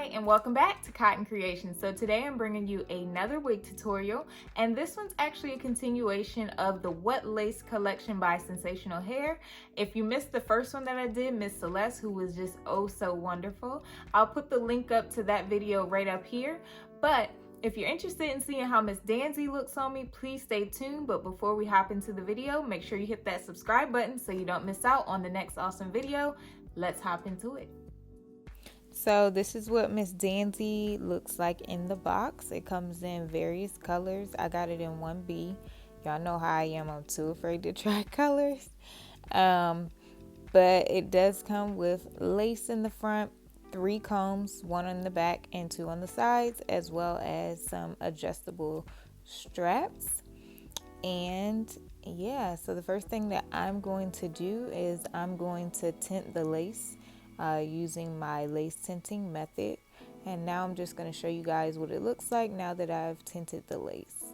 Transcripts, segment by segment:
Hi and welcome back to Cotton Creations. So today I'm bringing you another wig tutorial, and this one's actually a continuation of the What Lace collection by Sensationnel Hair. If you missed the first one that I did, Miss Celeste, who was just oh so wonderful, I'll put the link up to that video right up here. But if you're interested in seeing how Miss Danzie looks on me, please stay tuned. But before we hop into the video, make sure you hit that subscribe button so you don't miss out on the next awesome video. Let's hop into it. So this is what Miss Danzie looks like in the box. It comes in various colors. I got it in 1B. Y'all know how I am. I'm too afraid to try colors. But it does come with lace in the front, 3 combs, 1 on the back and 2 on the sides, as well as some adjustable straps. And yeah, so the first thing that I'm going to do is I'm going to tint the lace using my lace tinting method. And now I'm just going to show you guys what it looks like now that I've tinted the lace.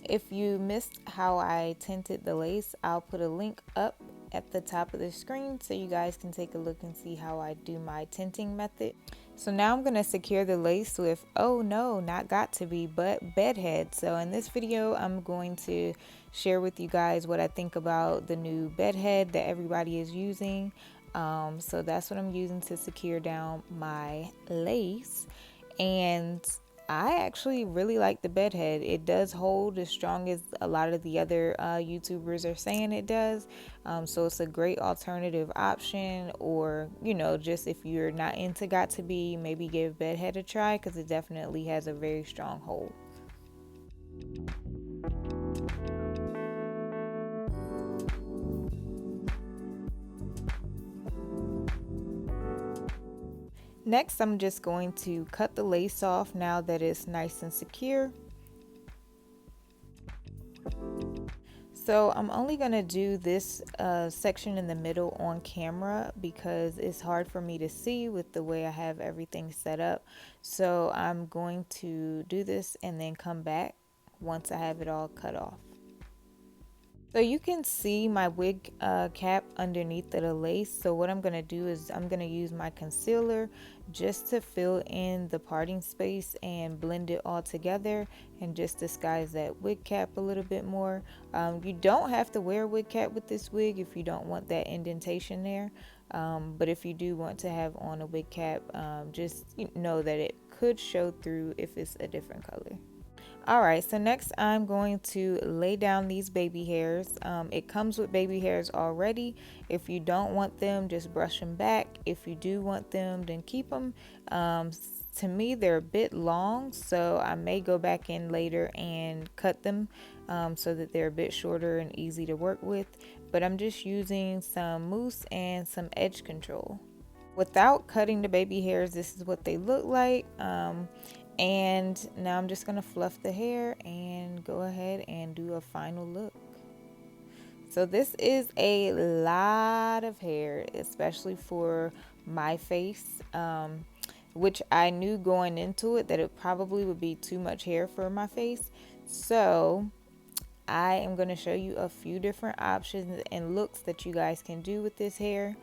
If you missed how I tinted the lace, I'll put a link up at the top of the screen so you guys can take a look and see how I do my tinting method. So now I'm going to secure the lace with, oh no, not got to be, but bed head. So in this video, I'm going to share with you guys what I think about the new bed head that everybody is using. So that's what I'm using to secure down my lace. And I actually really like the bed head. It does hold as strong as a lot of the other YouTubers are saying it does. So it's a great alternative option, or, you know, just if you're not into got to be, maybe give bed head a try because it definitely has a very strong hold. Next, I'm just going to cut the lace off now that it's nice and secure. So I'm only going to do this section in the middle on camera because it's hard for me to see with the way I have everything set up. So I'm going to do this and then come back once I have it all cut off. So you can see my wig cap underneath the lace. So what I'm going to do is I'm going to use my concealer just to fill in the parting space and blend it all together and just disguise that wig cap a little bit more. You don't have to wear a wig cap with this wig if you don't want that indentation there. But if you do want to have on a wig cap, just know that it could show through if it's a different color. Alright, so next I'm going to lay down these baby hairs. It comes with baby hairs already. If you don't want them, just brush them back. If you do want them, then keep them. To me, they're a bit long, so I may go back in later and cut them so that they're a bit shorter and easy to work with. But I'm just using some mousse and some edge control. Without cutting the baby hairs, this is what they look like. And now I'm just going to fluff the hair and go ahead and do a final look. So this is a lot of hair, especially for my face, which I knew going into it that it probably would be too much hair for my face. So I am going to show you a few different options and looks that you guys can do with this hair.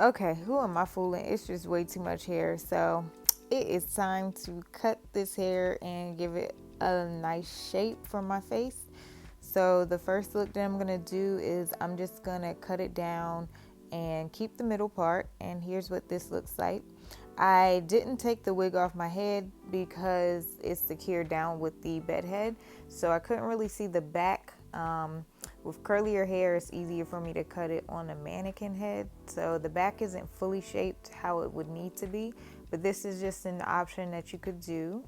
Okay, who am I fooling? It's just way too much hair. So it is time to cut this hair and give it a nice shape for my face. So the first look that I'm gonna do is I'm just gonna cut it down and keep the middle part, and here's what this looks like. I didn't take the wig off my head because it's secured down with the bed head, so I couldn't really see the back. With curlier hair, it's easier for me to cut it on a mannequin head, so the back isn't fully shaped how it would need to be, but this is just an option that you could do.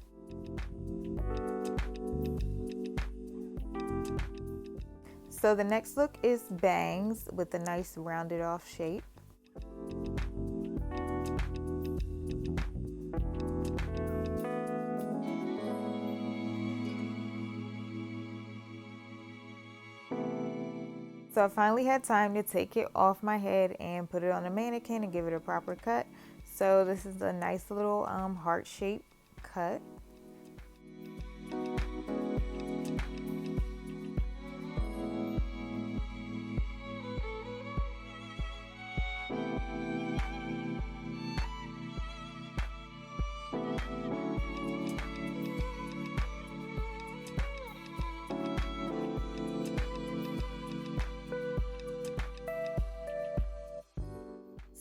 So the next look is bangs with a nice rounded off shape. So I finally had time to take it off my head and put it on a mannequin and give it a proper cut. So this is a nice little heart shape cut.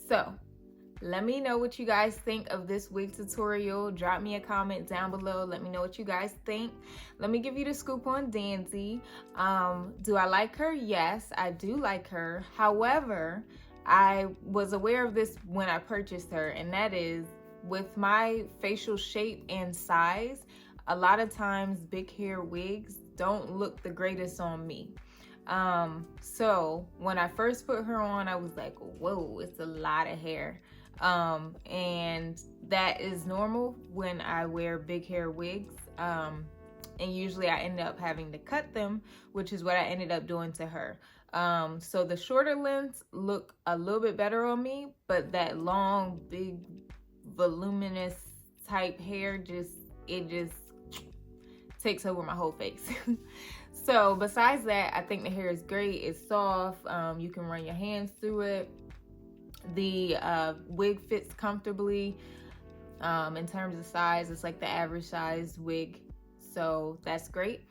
So let me know what you guys think of this wig tutorial. Drop me a comment down below. Let me know what you guys think. Let me give you the scoop on Danzie. Do I like her? Yes, I do like her. However, I was aware of this when I purchased her, and that is with my facial shape and size, a lot of times big hair wigs don't look the greatest on me. So when I first put her on, I was like, whoa, it's a lot of hair. And that is normal when I wear big hair wigs. And usually I end up having to cut them, which is what I ended up doing to her. So the shorter lengths look a little bit better on me, but that long, big, voluminous type hair just takes over my whole face. So besides that, I think the hair is great. It's soft. You can run your hands through it. The wig fits comfortably. In terms of size, it's like the average size wig. So that's great.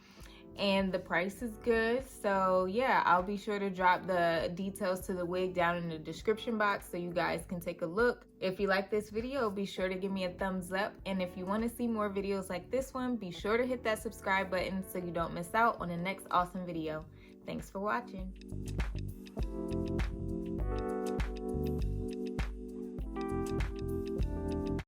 And the price is good. So yeah, I'll be sure to drop the details to the wig down in the description box so you guys can take a look. If you like this video, be sure to give me a thumbs up. And if you want to see more videos like this one, be sure to hit that subscribe button so you don't miss out on the next awesome video. Thanks for watching.